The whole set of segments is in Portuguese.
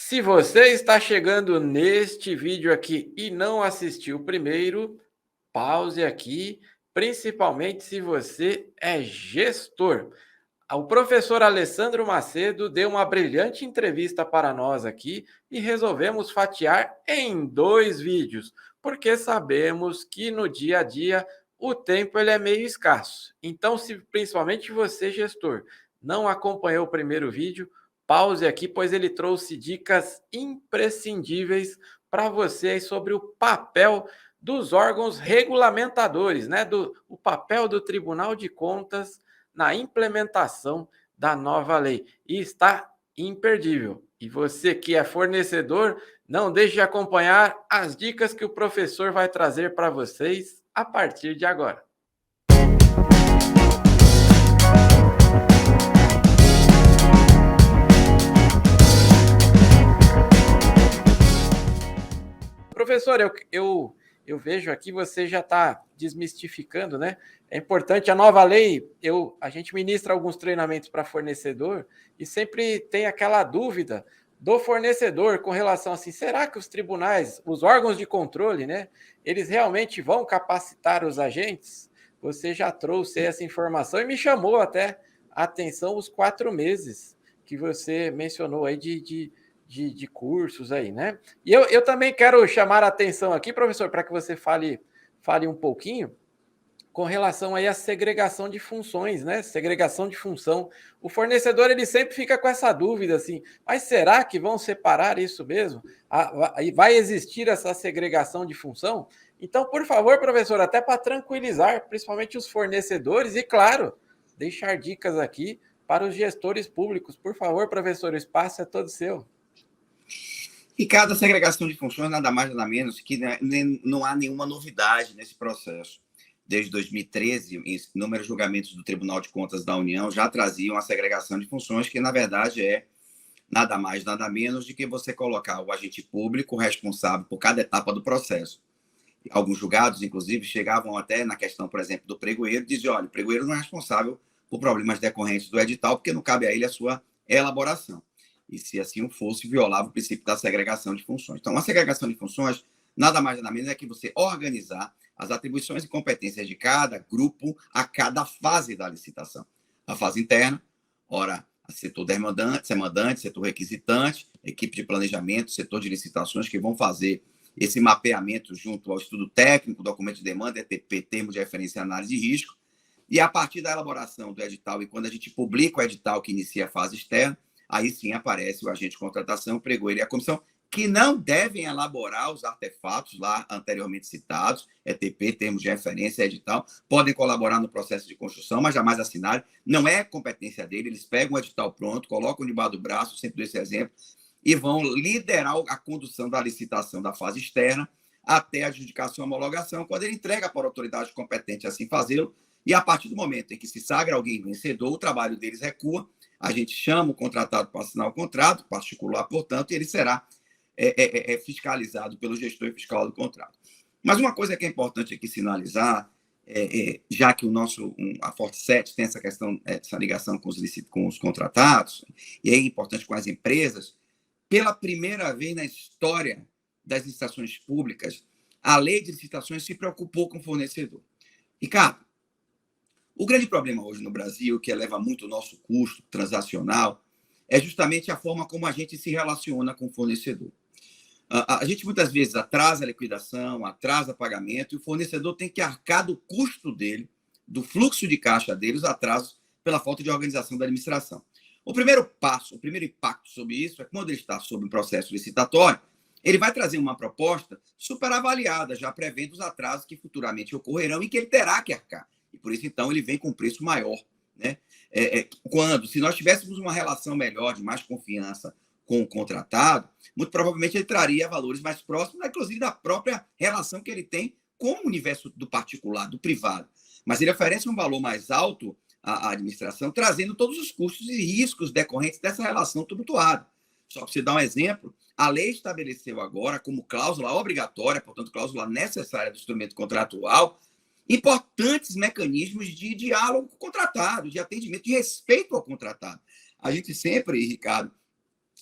Se você está chegando neste vídeo aqui e não assistiu o primeiro, pause aqui, principalmente se você é gestor. O professor Alessandro Macedo deu uma brilhante entrevista para nós aqui e resolvemos fatiar em dois vídeos, porque sabemos que no dia a dia o tempo ele é meio escasso. Então, se principalmente você, gestor, não acompanhou o primeiro vídeo, pause aqui, pois ele trouxe dicas imprescindíveis para vocês sobre o papel dos órgãos regulamentadores, né? O papel do Tribunal de Contas na implementação da nova lei. E está imperdível. E você que é fornecedor, não deixe de acompanhar as dicas que o professor vai trazer para vocês a partir de agora. Professor, eu vejo aqui você já está desmistificando, né? É importante a nova lei. A gente ministra alguns treinamentos para fornecedor e sempre tem aquela dúvida do fornecedor com relação assim, será que os tribunais, os órgãos de controle, né? Eles realmente vão capacitar os agentes? Você já trouxe essa informação e me chamou até a atenção os 4 meses que você mencionou aí de cursos aí, né? E eu também quero chamar a atenção aqui, professor, para que você fale um pouquinho com relação aí à segregação de funções, né? Segregação de função. O fornecedor, ele sempre fica com essa dúvida, assim, mas será que vão separar isso mesmo? Vai existir essa segregação de função? Então, por favor, professor, até para tranquilizar, principalmente os fornecedores e, claro, deixar dicas aqui para os gestores públicos. Por favor, professor, o espaço é todo seu. Ricardo, a segregação de funções nada mais nada menos que não há nenhuma novidade nesse processo. Desde 2013, inúmeros julgamentos do Tribunal de Contas da União já traziam a segregação de funções, que na verdade é nada mais nada menos do que você colocar o agente público responsável por cada etapa do processo. Alguns julgados, inclusive, chegavam até na questão, por exemplo, do pregoeiro, diziam, olha, o pregoeiro não é responsável por problemas decorrentes do edital, porque não cabe a ele a sua elaboração. E se assim o fosse, violava o princípio da segregação de funções. Então, a segregação de funções, nada mais nada menos é que você organizar as atribuições e competências de cada grupo a cada fase da licitação. A fase interna, ora, setor demandante, setor requisitante, equipe de planejamento, setor de licitações, que vão fazer esse mapeamento junto ao estudo técnico, documento de demanda, ETP, termo de referência e análise de risco, e a partir da elaboração do edital, e quando a gente publica o edital que inicia a fase externa, aí sim aparece o agente de contratação, o pregoeiro e a comissão, que não devem elaborar os artefatos lá anteriormente citados, ETP, termos de referência, edital, podem colaborar no processo de construção, mas jamais assinarem, não é competência dele, eles pegam o edital pronto, colocam debaixo do braço, sempre desse exemplo, e vão liderar a condução da licitação da fase externa até a adjudicação e homologação, quando ele entrega para a autoridade competente assim fazê-lo, e a partir do momento em que se sagra alguém vencedor, o trabalho deles recua, a gente chama o contratado para assinar o contrato, particular, portanto, e ele será fiscalizado pelo gestor fiscal do contrato. Mas uma coisa que é importante aqui sinalizar, já que a Forte7 tem essa questão, essa ligação com os contratados, e é importante com as empresas, pela primeira vez na história das licitações públicas, a lei de licitações se preocupou com o fornecedor. Ricardo, o grande problema hoje no Brasil, que eleva muito o nosso custo transacional, é justamente a forma como a gente se relaciona com o fornecedor. A gente muitas vezes atrasa a liquidação, atrasa pagamento, e o fornecedor tem que arcar do custo dele, do fluxo de caixa dele, os atrasos pela falta de organização da administração. O primeiro passo, o primeiro impacto sobre isso é quando ele está sob um processo licitatório, ele vai trazer uma proposta superavaliada, já prevendo os atrasos que futuramente ocorrerão e que ele terá que arcar. E por isso, então, ele vem com preço maior, né? Se nós tivéssemos uma relação melhor, de mais confiança com o contratado, muito provavelmente ele traria valores mais próximos, inclusive da própria relação que ele tem com o universo do particular, do privado. Mas ele oferece um valor mais alto à administração, trazendo todos os custos e riscos decorrentes dessa relação tumultuada. Só para você dar um exemplo, a lei estabeleceu agora, como cláusula obrigatória, portanto, cláusula necessária do instrumento contratual, importantes mecanismos de diálogo com o contratado, de atendimento, de respeito ao contratado. A gente sempre, Ricardo,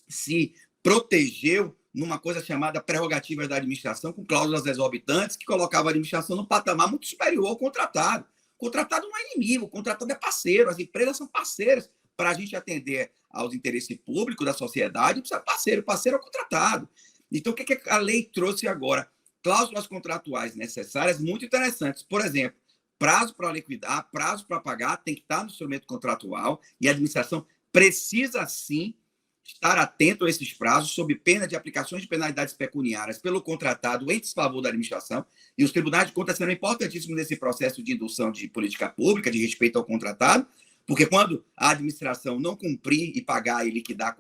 se protegeu numa coisa chamada prerrogativas da administração, com cláusulas exorbitantes, que colocavam a administração num patamar muito superior ao contratado. O contratado não é inimigo, o contratado é parceiro, as empresas são parceiras. Para a gente atender aos interesses públicos da sociedade, precisa de parceiro, parceiro é o contratado. Então, o que a lei trouxe agora? Cláusulas contratuais necessárias muito interessantes. Por exemplo, prazo para liquidar, prazo para pagar, tem que estar no instrumento contratual e a administração precisa, sim, estar atento a esses prazos, sob pena de aplicações de penalidades pecuniárias pelo contratado em desfavor da administração. E os tribunais de contas serão importantíssimos nesse processo de indução de política pública, de respeito ao contratado, porque quando a administração não cumprir e pagar e liquidar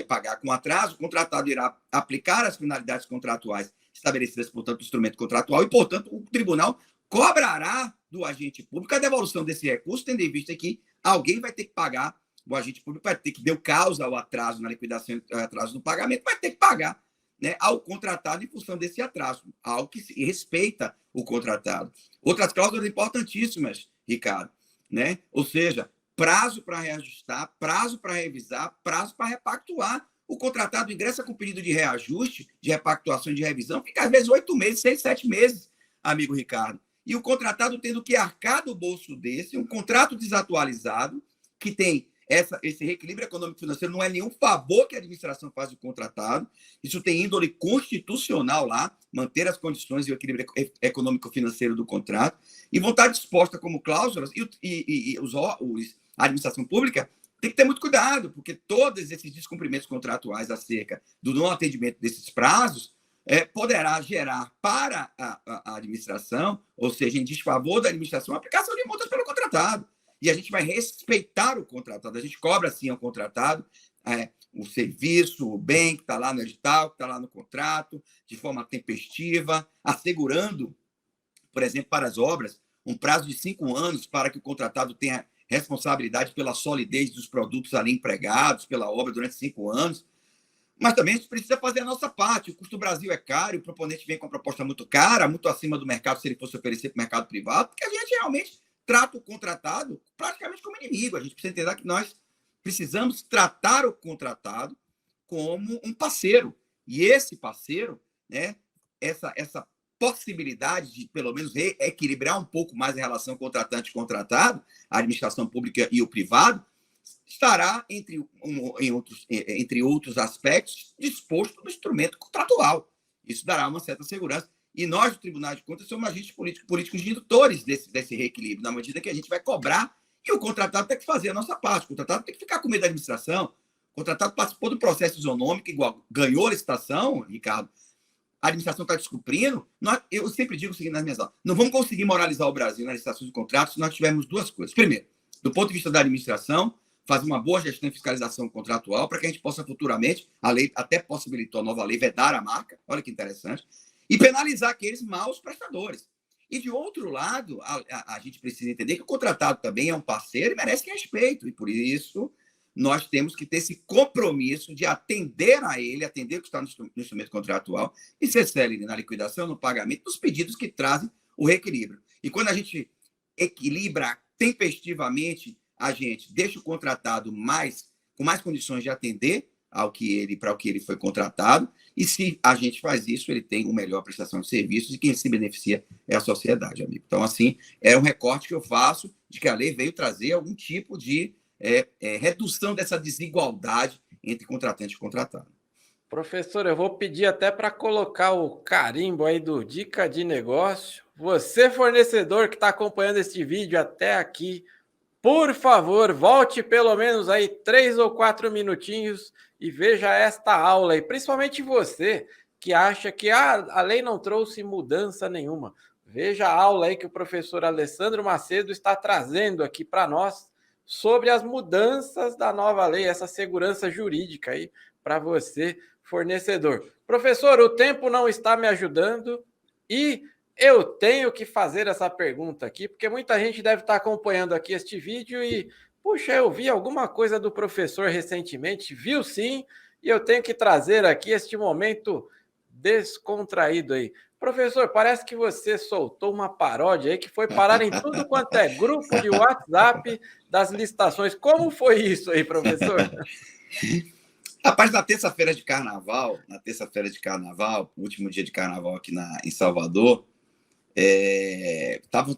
e pagar com atraso, o contratado irá aplicar as finalidades contratuais estabelecidas, portanto, no instrumento contratual e, portanto, o tribunal cobrará do agente público a devolução desse recurso, tendo em vista que alguém vai ter que pagar, o agente público vai ter que deu causa ao atraso na liquidação, ao atraso no pagamento, vai ter que pagar, né, ao contratado em função desse atraso, algo que respeita o contratado. Outras cláusulas importantíssimas, Ricardo, né? Ou seja, prazo para reajustar, prazo para revisar, prazo para repactuar. O contratado ingressa com pedido de reajuste, de repactuação e de revisão, fica às vezes 8 meses, 6, 7 meses, amigo Ricardo. E o contratado tendo que arcar do bolso desse, um contrato desatualizado, que tem esse reequilíbrio econômico-financeiro, não é nenhum favor que a administração faz ao contratado, isso tem índole constitucional lá, manter as condições e o equilíbrio econômico-financeiro do contrato, e vão estar dispostas como cláusulas, a administração pública tem que ter muito cuidado, porque todos esses descumprimentos contratuais acerca do não atendimento desses prazos poderá gerar para a administração, ou seja, em desfavor da administração, a aplicação de multas pelo contratado. E a gente vai respeitar o contratado. A gente cobra, sim, ao contratado o serviço, o bem que está lá no edital, que está lá no contrato, de forma tempestiva, assegurando, por exemplo, para as obras, um prazo de 5 anos para que o contratado tenha responsabilidade pela solidez dos produtos ali empregados, pela obra durante 5 anos. Mas também a gente precisa fazer a nossa parte. O custo do Brasil é caro, o proponente vem com uma proposta muito cara, muito acima do mercado se ele fosse oferecer para o mercado privado, porque a gente realmente trata o contratado praticamente como inimigo. A gente precisa entender que nós precisamos tratar o contratado como um parceiro. E esse parceiro, né, essa possibilidade de, pelo menos, equilibrar um pouco mais a relação contratante-contratado, a administração pública e o privado, estará, entre outros aspectos, disposto no instrumento contratual. Isso dará uma certa segurança. E nós, do Tribunal de Contas, somos agentes políticos indutores desse reequilíbrio, na medida que a gente vai cobrar e o contratado tem que fazer a nossa parte. O contratado tem que ficar com medo da administração. O contratado participou do processo isonômico, igual ganhou a licitação, Ricardo, a administração está descumprindo. Eu sempre digo o seguinte nas minhas aulas: não vamos conseguir moralizar o Brasil na licitação de contratos se nós tivermos duas coisas. Primeiro, do ponto de vista da administração, fazer uma boa gestão e fiscalização contratual para que a gente possa futuramente, a lei até possibilitou a nova lei, vedar a marca, olha que interessante, e penalizar aqueles maus prestadores. E, de outro lado, a gente precisa entender que o contratado também é um parceiro e merece respeito. E, por isso, nós temos que ter esse compromisso de atender a ele, atender o que está no instrumento contratual e ser célere na liquidação, no pagamento, dos pedidos que trazem o reequilíbrio. E quando a gente equilibra tempestivamente, a gente deixa o contratado com mais condições de atender para o que ele foi contratado, e se a gente faz isso, ele tem uma melhor prestação de serviços e quem se beneficia é a sociedade, amigo. Então, assim, é um recorte que eu faço de que a lei veio trazer algum tipo de redução dessa desigualdade entre contratante e contratado. Professor, eu vou pedir até para colocar o carimbo aí do Dica de Negócio. Você, fornecedor que está acompanhando este vídeo até aqui, por favor, volte pelo menos aí 3 ou 4 minutinhos e veja esta aula aí, principalmente você que acha que a lei não trouxe mudança nenhuma. Veja a aula aí que o professor Alessandro Macedo está trazendo aqui para nós sobre as mudanças da nova lei, essa segurança jurídica aí para você, fornecedor. Professor, o tempo não está me ajudando e eu tenho que fazer essa pergunta aqui, porque muita gente deve estar acompanhando aqui este vídeo e, puxa, eu vi alguma coisa do professor recentemente, viu sim, e eu tenho que trazer aqui este momento descontraído aí. Professor, parece que você soltou uma paródia aí que foi parar em tudo quanto é grupo de WhatsApp das licitações. Como foi isso aí, professor? Rapaz, na terça-feira de carnaval, último dia de carnaval aqui em Salvador, eu estava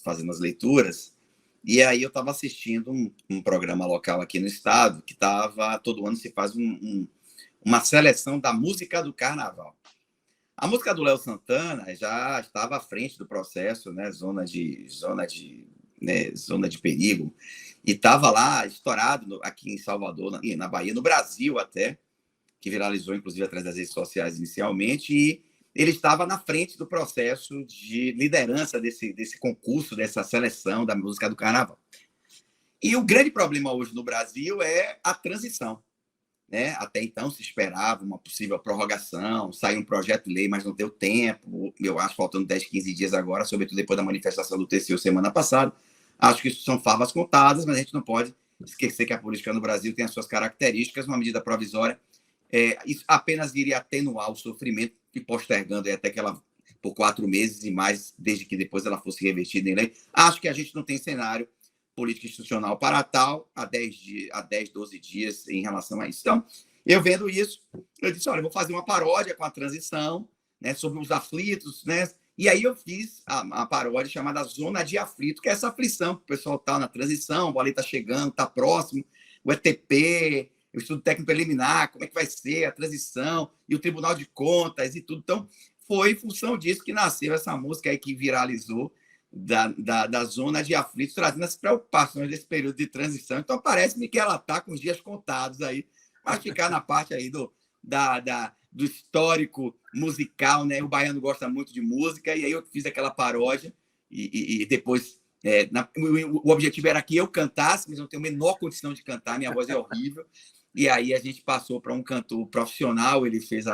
fazendo as leituras, e aí eu estava assistindo um programa local aqui no estado, que todo ano se faz uma seleção da música do carnaval. A música do Léo Santana já estava à frente do processo, né? Zona de perigo, e estava lá estourado aqui em Salvador, na Bahia, no Brasil até, que viralizou inclusive através das redes sociais inicialmente, e ele estava na frente do processo de liderança desse concurso, dessa seleção da música do carnaval. E o grande problema hoje no Brasil é a transição. Né? Até então se esperava uma possível prorrogação, saiu um projeto de lei, mas não deu tempo, eu acho, faltando 10, 15 dias agora, sobretudo depois da manifestação do TCU semana passada. Acho que isso são favas contadas, mas a gente não pode esquecer que a política no Brasil tem as suas características. Uma medida provisória isso apenas iria atenuar o sofrimento e postergando até que ela, por 4 meses e mais, desde que depois ela fosse revertida em lei. Acho que a gente não tem cenário política institucional para tal há 10, 12 dias em relação a isso. Então, eu vendo isso, eu disse, olha, eu vou fazer uma paródia com a transição, né, sobre os aflitos, né? E aí eu fiz a paródia chamada Zona de Aflito, que é essa aflição, que o pessoal está na transição, o boleto está chegando, está próximo, o ETP, o estudo técnico preliminar, como é que vai ser a transição, e o Tribunal de Contas e tudo. Então, foi em função disso que nasceu essa música aí que viralizou, da zona de aflitos, trazendo as preocupações desse período de transição. Então, parece-me que ela está com os dias contados aí, mas ficar na parte aí do histórico musical, né? O baiano gosta muito de música, e aí eu fiz aquela paródia, e depois o objetivo era que eu cantasse, mas eu não tenho a menor condição de cantar, minha voz é horrível, e aí a gente passou para um cantor profissional, ele fez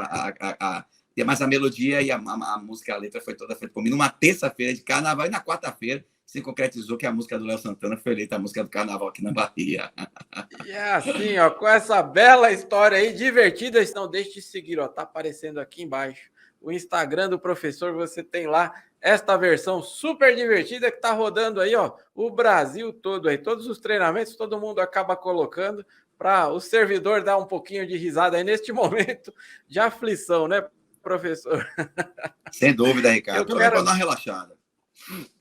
mas a melodia e a música, a letra foi toda feita por mim numa terça-feira de carnaval, e na quarta-feira se concretizou que a música do Léo Santana foi eleita a música do carnaval aqui na Bahia. E é assim, ó, com essa bela história aí, divertida, não deixe de seguir, ó, tá aparecendo aqui embaixo o Instagram do professor, você tem lá esta versão super divertida que tá rodando aí, ó, o Brasil todo aí, todos os treinamentos, todo mundo acaba colocando para o servidor dar um pouquinho de risada aí neste momento de aflição, né, professor? Sem dúvida, Ricardo. Só para dar uma relaxada.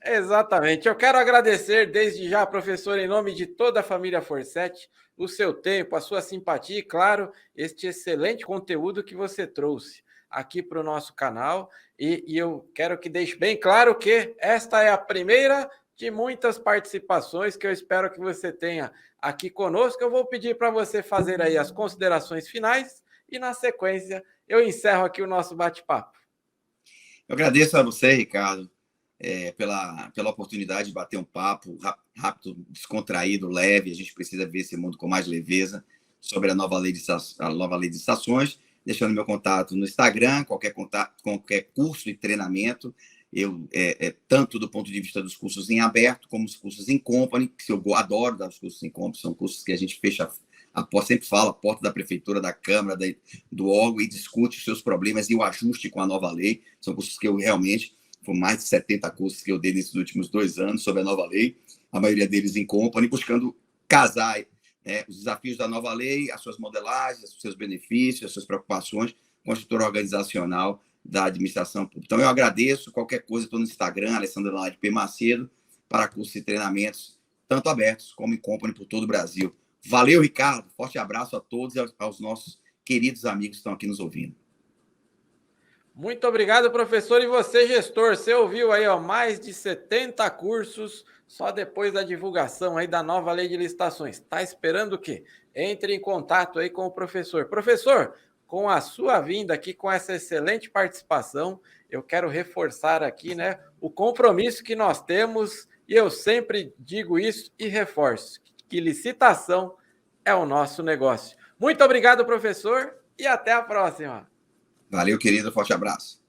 Exatamente. Eu quero agradecer desde já, professor, em nome de toda a família Forset, o seu tempo, a sua simpatia e, claro, este excelente conteúdo que você trouxe aqui para o nosso canal. E eu quero que deixe bem claro que esta é a primeira de muitas participações que eu espero que você tenha aqui conosco. Eu vou pedir para você fazer aí as considerações finais e, na sequência, eu encerro aqui o nosso bate-papo. Eu agradeço a você, Ricardo, pela oportunidade de bater um papo rápido, descontraído, leve. A gente precisa ver esse mundo com mais leveza sobre a nova lei de estações, deixando meu contato no Instagram, qualquer curso e treinamento. Eu, tanto do ponto de vista dos cursos em aberto, como os cursos em company, que eu adoro dar os cursos em company, são cursos que a gente fecha sempre fala, a porta da prefeitura, da Câmara, do órgão, e discute os seus problemas e o ajuste com a nova lei. São cursos que eu realmente, foram mais de 70 cursos que eu dei nesses últimos 2 anos sobre a nova lei, a maioria deles em company, buscando casar os desafios da nova lei, as suas modelagens, os seus benefícios, as suas preocupações com a estrutura organizacional da administração pública. Então, eu agradeço. Qualquer coisa, estou no Instagram, Alessandro Lade P. Macedo, para cursos e treinamentos, tanto abertos como em company por todo o Brasil. Valeu, Ricardo. Forte abraço a todos e aos nossos queridos amigos que estão aqui nos ouvindo. Muito obrigado, professor. E você, gestor, você ouviu aí, ó, mais de 70 cursos só depois da divulgação aí da nova lei de licitações. Tá esperando o quê? Entre em contato aí com o professor. Professor, com a sua vinda aqui, com essa excelente participação, eu quero reforçar aqui, né, o compromisso que nós temos, e eu sempre digo isso e reforço, que licitação é o nosso negócio. Muito obrigado, professor, e até a próxima. Valeu, querido. Forte abraço.